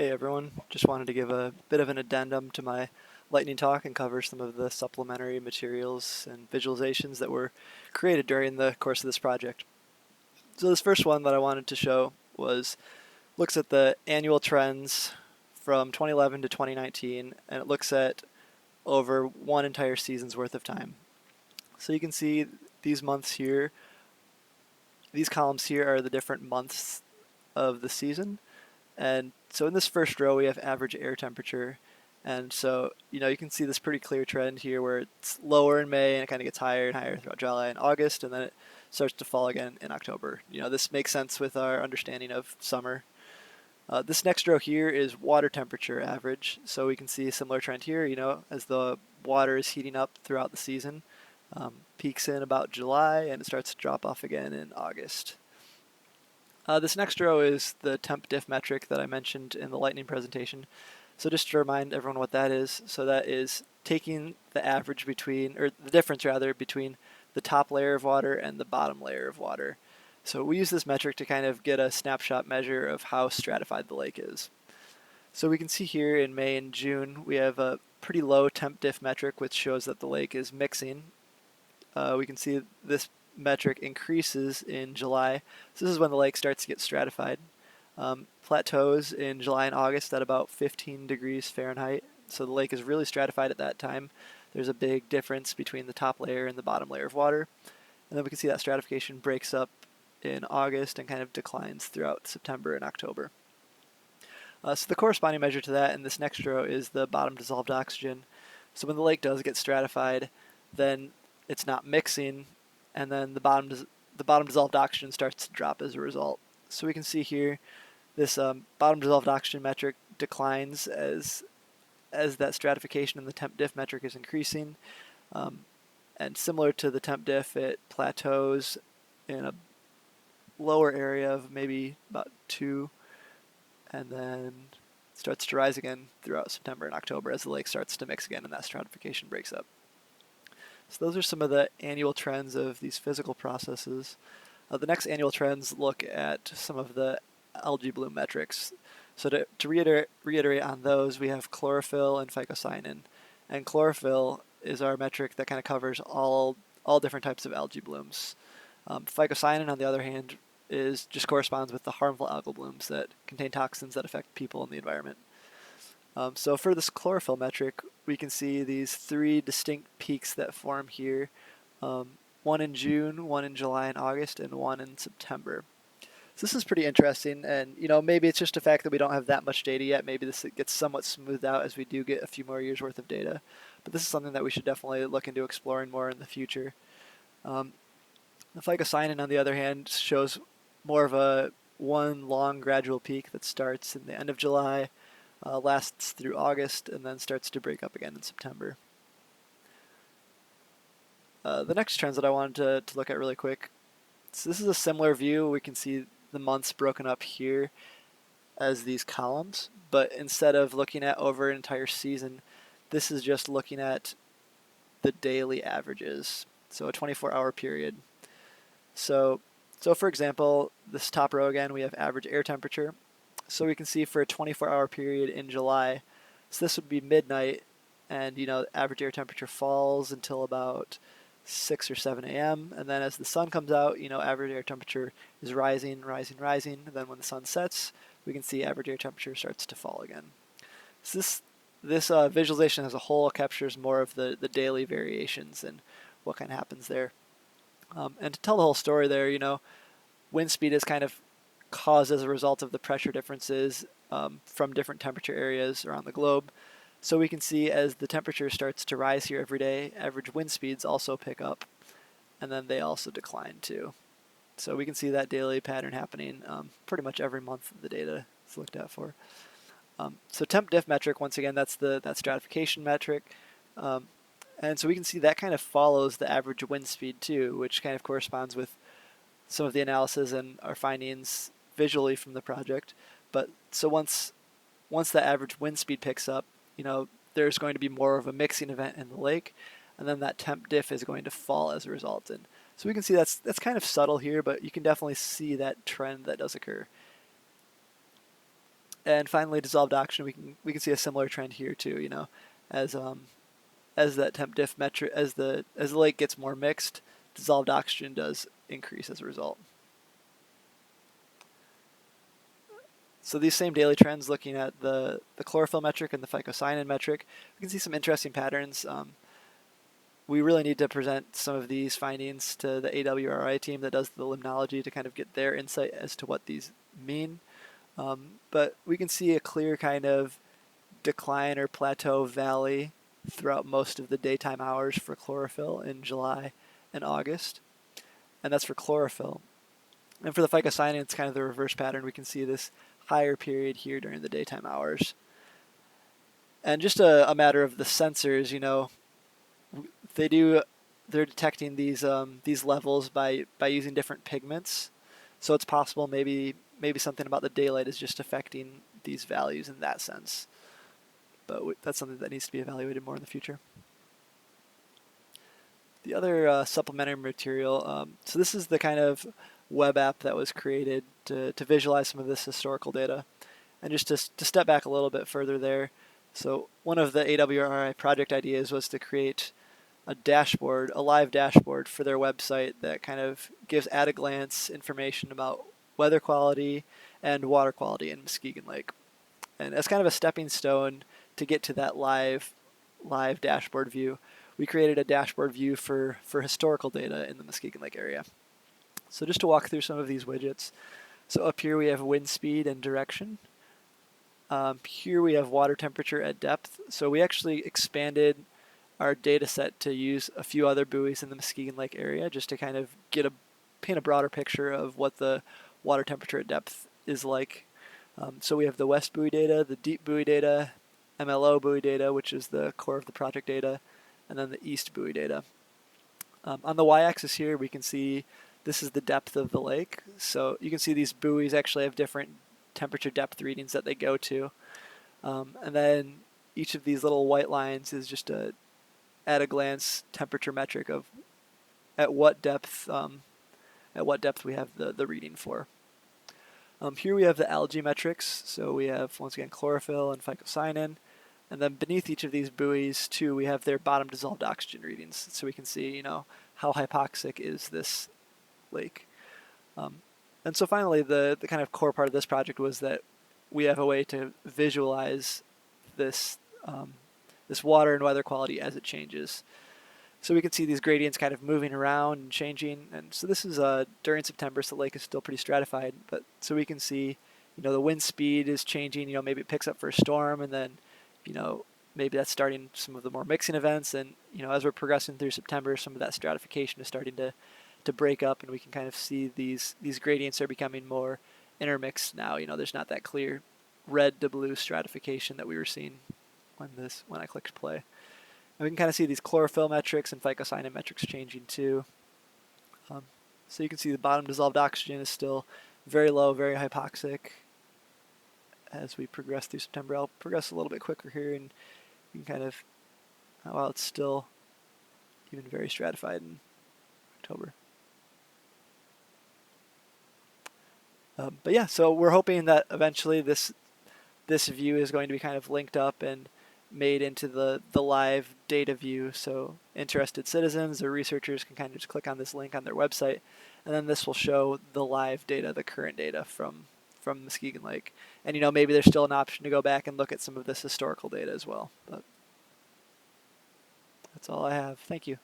Hey everyone, just wanted to give a bit of an addendum to my lightning talk and cover some of the supplementary materials and visualizations that were created during the course of this project. So this first one that I wanted to show looks at the annual trends from 2011 to 2019, and it looks at over one entire season's worth of time. So you can see these months here, these columns here are the different months of the season. And so in this first row, we have average air temperature. And so, you can see this pretty clear trend here where it's lower in May and it kind of gets higher and higher throughout July and August, and then it starts to fall again in October. This makes sense with our understanding of summer. This next row here is water temperature average. So we can see a similar trend here, as the water is heating up throughout the season. Peaks in about July and it starts to drop off again in August. This next row is the temp diff metric that I mentioned in the lightning presentation. So just to remind everyone what that is, so that is taking the average between, or the difference rather, between the top layer of water and the bottom layer of water. So we use this metric to kind of get a snapshot measure of how stratified the lake is. So we can see here in May and June we have a pretty low temp diff metric, which shows that the lake is mixing. We can see this metric increases in July. So this is when the lake starts to get stratified. Plateaus in July and August at about 15 degrees Fahrenheit. So the lake is really stratified at that time. There's a big difference between the top layer and the bottom layer of water. And then we can see that stratification breaks up in August and kind of declines throughout September and October. So the corresponding measure to that in this next row is the bottom dissolved oxygen. So when the lake does get stratified, then it's not mixing, and then the bottom dissolved oxygen starts to drop as a result. So we can see here this bottom dissolved oxygen metric declines as that stratification in the temp diff metric is increasing. And similar to the temp diff, it plateaus in a lower area of maybe about 2, and then starts to rise again throughout September and October as the lake starts to mix again and that stratification breaks up. So those are some of the annual trends of these physical processes. The next annual trends look at some of the algae bloom metrics. So to reiterate on those, we have chlorophyll and phycocyanin. And chlorophyll is our metric that kind of covers all different types of algae blooms. Phycocyanin, on the other hand, just corresponds with the harmful algal blooms that contain toxins that affect people and the environment. So for this chlorophyll metric, we can see these 3 distinct peaks that form here. One in June, one in July and August, and one in September. So this is pretty interesting, and maybe it's just a fact that we don't have that much data yet. Maybe this gets somewhat smoothed out as we do get a few more years worth of data. But this is something that we should definitely look into exploring more in the future. The phycocyanin, on the other hand, shows more of one long gradual peak that starts in the end of July, lasts through August, and then starts to break up again in September. The next trends that I wanted to look at really quick, so this is a similar view. We can see the months broken up here as these columns, but instead of looking at over an entire season, this is just looking at the daily averages, so a 24-hour period. So for example, this top row again, we have average air temperature. So we can see for a 24-hour period in July, so this would be midnight, and average air temperature falls until about 6 or 7 a.m. And then as the sun comes out, average air temperature is rising. And then when the sun sets, we can see average air temperature starts to fall again. So this visualization as a whole captures more of the daily variations and what kind of happens there. And to tell the whole story there, wind speed is kind of caused as a result of the pressure differences from different temperature areas around the globe. So we can see as the temperature starts to rise here every day, average wind speeds also pick up, and then they also decline too. So we can see that daily pattern happening pretty much every month the data is looked at for. So temp diff metric, once again, that's that stratification metric. And so we can see that kind of follows the average wind speed too, which kind of corresponds with some of the analysis and our findings visually from the project. But so once that average wind speed picks up, there's going to be more of a mixing event in the lake, and then that temp diff is going to fall as a result. And so we can see that's kind of subtle here, but you can definitely see that trend that does occur. And finally, dissolved oxygen, we can see a similar trend here too. As as that temp diff metric, as the lake gets more mixed, dissolved oxygen does increase as a result. So these same daily trends, looking at the chlorophyll metric and the phycocyanin metric, we can see some interesting patterns. We really need to present some of these findings to the AWRI team that does the limnology to kind of get their insight as to what these mean. But we can see a clear kind of decline or plateau valley throughout most of the daytime hours for chlorophyll in July and August. And that's for chlorophyll. And for the phycocyanin, it's kind of the reverse pattern. We can see this higher period here during the daytime hours. And just a matter of the sensors, they're detecting these levels by using different pigments. So it's possible maybe something about the daylight is just affecting these values in that sense. But that's something that needs to be evaluated more in the future. The other supplementary material, so this is the kind of web app that was created to visualize some of this historical data. And just to step back a little bit further there, so one of the AWRI project ideas was to create a dashboard, a live dashboard for their website that kind of gives at-a-glance information about weather quality and water quality in Muskegon Lake. And as kind of a stepping stone to get to that live dashboard view, we created a dashboard view for historical data in the Muskegon Lake area. So just to walk through some of these widgets. So up here we have wind speed and direction. Here we have water temperature at depth. So we actually expanded our data set to use a few other buoys in the Muskegon Lake area just to kind of paint a broader picture of what the water temperature at depth is like. So we have the west buoy data, the deep buoy data, MLO buoy data, which is the core of the project data, and then the east buoy data. On the y-axis here, we can see this is the depth of the lake. So you can see these buoys actually have different temperature depth readings that they go to. And then each of these little white lines is just a at-a-glance temperature metric of at what depth we have the reading for. Here we have the algae metrics. So we have, once again, chlorophyll and phycocyanin. And then beneath each of these buoys, too, we have their bottom dissolved oxygen readings. So we can see, how hypoxic is this lake. And so finally, the kind of core part of this project was that we have a way to visualize this this water and weather quality as it changes. So we can see these gradients kind of moving around and changing. And so this is during September, so the lake is still pretty stratified. But so we can see, the wind speed is changing. Maybe it picks up for a storm, and then, maybe that's starting some of the more mixing events. And as we're progressing through September, some of that stratification is starting to break up, and we can kind of see these gradients are becoming more intermixed now. There's not that clear red to blue stratification that we were seeing when I clicked play. And we can kind of see these chlorophyll metrics and phycocyanin metrics changing too. So you can see the bottom dissolved oxygen is still very low, very hypoxic. As we progress through September, I'll progress a little bit quicker here, and you can kind of, while it's still even very stratified in October. But yeah, so we're hoping that eventually this view is going to be kind of linked up and made into the live data view. So interested citizens or researchers can kind of just click on this link on their website, and then this will show the live data, the current data from Muskegon Lake. And maybe there's still an option to go back and look at some of this historical data as well. But that's all I have. Thank you.